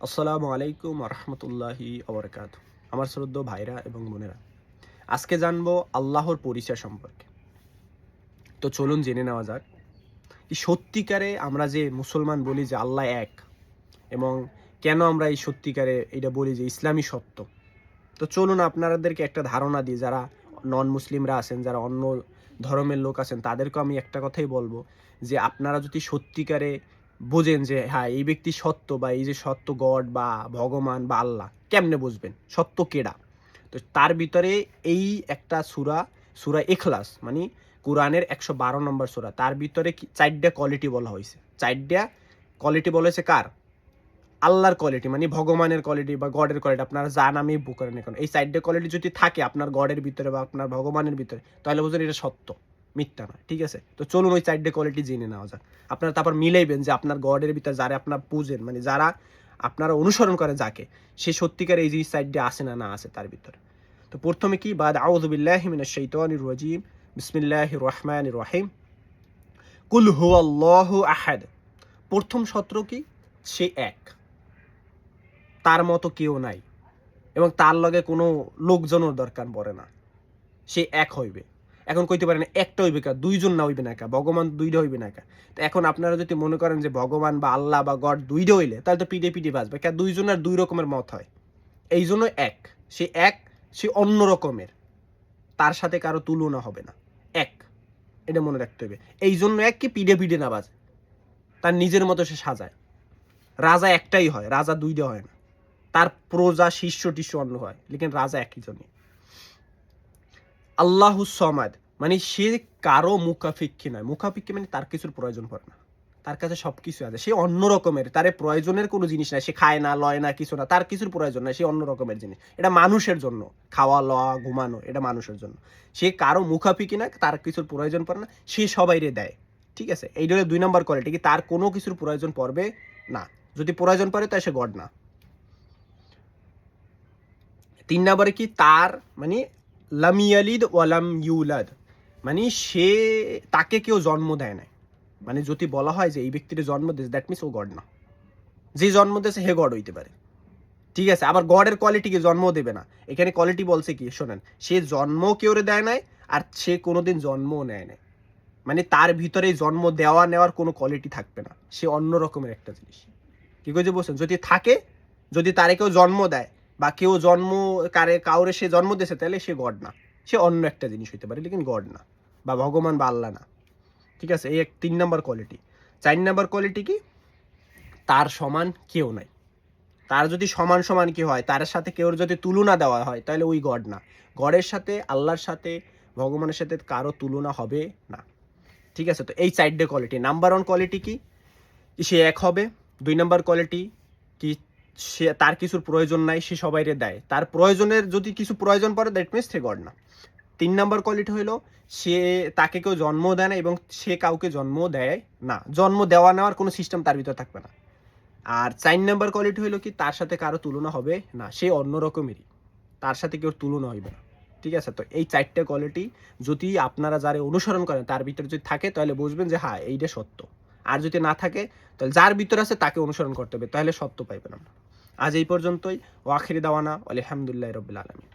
আসসালামু আলাইকুম রহমতুল্লাহি আবরকাত। আমার শ্রদ্ধ ভাইরা এবং বোনেরা, আজকে জানবো আল্লাহর পরিচয় সম্পর্কে। তো চলুন জেনে নেওয়া যাক কি সত্যিকারে আমরা যে মুসলমান বলি যে আল্লাহ এক, এবং কেন আমরা এই সত্যিকারে এটা বলি যে ইসলামই সত্য। তো চলুন আপনাদেরকে একটা ধারণা দিই, যারা নন মুসলিমরা আছেন, যারা অন্য ধর্মের লোক আছেন, তাদেরকে আমি একটা কথাই বলবো যে আপনারা যদি সত্যিকারে বোঝেন যে হ্যাঁ এই ব্যক্তি সত্য, বা এই যে সত্য গড বা ভগবান বা আল্লাহ, কেমনে বুঝবেন সত্য কেডা? তো তার ভিতরে এই একটা সূরা, সূরা ইখলাস মানে কোরআনের 112 নম্বর সূরা, তার ভিতরে চারটা কোয়ালিটি বলা হয়েছে। চারটা কোয়ালিটি বলা হয়েছে কার? আল্লাহর কোয়ালিটি মানে ভগবানের কোয়ালিটি বা গডের কোয়ালিটি, আপনারা যা নামেই বুক করেন এখন, এই চারটে কোয়ালিটি যদি থাকে আপনার গডের ভিতরে বা আপনার ভগবানের ভিতরে, তাহলে বুঝুন এটা সত্য, মিথ্যা নয়। ঠিক আছে, তো চলুন ওই চারটে কোয়ালিটি জেনে নেওয়া যাক। আপনারা তারপর মিলাইবেন যে আপনার গডের ভিতরে যারা আপনার পূজেন, মানে যারা আপনারা অনুসরণ করেন যাকে, সে সত্যিকার এই যে চারটে আসে না না আছে তার ভিতরে। তো প্রথমে কি, বাদ আউযু বিল্লাহি মিনাশ শাইতানির রাজিম, বিসমিল্লাহির রহমানির রহিম, কুল হুয়াল্লাহু আহাদ। প্রথম সূত্র কি? সে এক, তার মতো কেউ নাই, এবং তার লগে কোনো লোকজনের দরকার পড়ে না, সে এক হইবে। এখন কইতে পারেন একটা হইবে কা, দুইজন না হইবে না কা, ভগবান দুইটা হইবে না কা? তো এখন আপনারা যদি মনে করেন যে ভগবান বা আল্লাহ বা গড দুইটা হইলে, তাহলে তো পিঠে পিঠে বাঁচবে কা, দুইজনের দুই রকমের মত হয়। এই জন্য এক, সে এক, সে অন্য রকমের, তার সাথে কারো তুলনা হবে না, এক, এটা মনে রাখতে হবে। এই জন্য এক কি পিঠে পিঠে না বাজে, তার নিজের মতো সে সাজায়। রাজা একটাই হয়, রাজা দুইটা হয় না, তার প্রজা শিষ্য টিষ্য অন্য হয়, লেকিন রাজা একই জনই। আল্লাহু সমাদ মানে সে কারো মুখাফিক্ষি নয়। মুখাফিক্ষি মানে তার কিছুর প্রয়োজন পড়ে না, তার কাছে সব কিছু আছে, সে অন্য রকমের, তার প্রয়োজনের কোনো জিনিস নাই, সে খায় না লয় না কিছু না, তার কিছুর প্রয়োজন নাই, সে অন্য রকমের জিনিস। এটা মানুষের জন্য, খাওয়া লওয়া ঘুমানো এটা মানুষের জন্য। সে কারো মুখাফিক্ষি না, তার কিছুর প্রয়োজন পড়ে না, সে সবাইরে দেয়। ঠিক আছে, এইটা হলো 2 নম্বর কোয়ালিটি, কি তার কোনো কিছুর প্রয়োজন পড়বে না, যদি প্রয়োজন পড়ে তাই সে গড না। 3 নম্বরে কি, তার মানে লাম ইয়ালিদ ওয়া লাম ইউলাদ, মানে সে, তাকে কেউ জন্ম দেয় নাই। মানে যদি বলা হয় যে এই ব্যক্তির জন্ম দিয়েছে, দ্যাট মিনস ও গড না। যে জন্ম দিয়েছে হে গড হইতে পারে। ঠিক আছে, আবার গডের কোয়ালিটি কি জন্ম দেবে না, এখানে কোয়ালিটি বলছে কি শোনেন, সে জন্ম কেউরে দেয় নাই, আর সে কোনোদিন জন্মও নেয় নাই। মানে তার ভিতরে জন্ম দেওয়া নেওয়ার কোনো কোয়ালিটি থাকবে না, সে অন্য রকমের একটা জিনিস। কি কইছে বলছেন, যদি থাকে, যদি তারে কেউ জন্ম দেয় বা কেউ জন্ম কাউরে সে জন্ম দিয়েছে, তাহলে সে গড না, সে অন্য একটা জিনিস হইতে পারে, লেকিন গড না, বা ভগবান বা আল্লাহ না। ঠিক আছে, এই 3 নম্বর কোয়ালিটি। 4 নম্বর কোয়ালিটি কি, তার সমান কেউ নাই। তার যদি সমান সমান কি হয়, তার সাথে কেউ যদি তুলনা দেওয়া হয়, তাহলে ওই গড না। গডের সাথে, আল্লাহর সাথে, ভগবানের সাথে কারো তুলনা হবে না। ঠিক আছে, তো এই 4টে কোয়ালিটি। নাম্বার 1 কোয়ালিটি কি, সে এক হবে। 2 নম্বর কোয়ালিটি কি, সে তার কিছুর প্রয়োজন নাই, সে সবাইরে দেয়, তার প্রয়োজনের যদি কিছু প্রয়োজন পড়ে, দ্যাট মিনস সে গড না। 3 নম্বর কোয়ালিটি হইলো, সে, তাকে কেউ জন্ম দেয় না এবং সে কাউকে জন্ম দেয় না, জন্ম দেওয়া নেওয়ার কোনো সিস্টেম তার ভিতরে থাকবে না। আর 4 নম্বর কোয়ালিটি হইলো কি, তার সাথে কারো তুলনা হবে না, সে অন্য রকমেরই, তার সাথে কেউ তুলনা হইবে না। ঠিক আছে, তো এই 4টে কোয়ালিটি যদি আপনারা যারা অনুসরণ করেন তার ভিতরে যদি থাকে, তাহলে বুঝবেন যে হ্যাঁ এইটা সত্য। আর যদি না থাকে, তাহলে যার ভিতরে আছে তাকে অনুসরণ করতে হবে, তাহলে সত্য পাইবেন আমরা। আজ এই পর্যন্তই। ওয়াখির দাওয়ানা আলহামদুলিল্লাহি রাব্বিল আলামিন।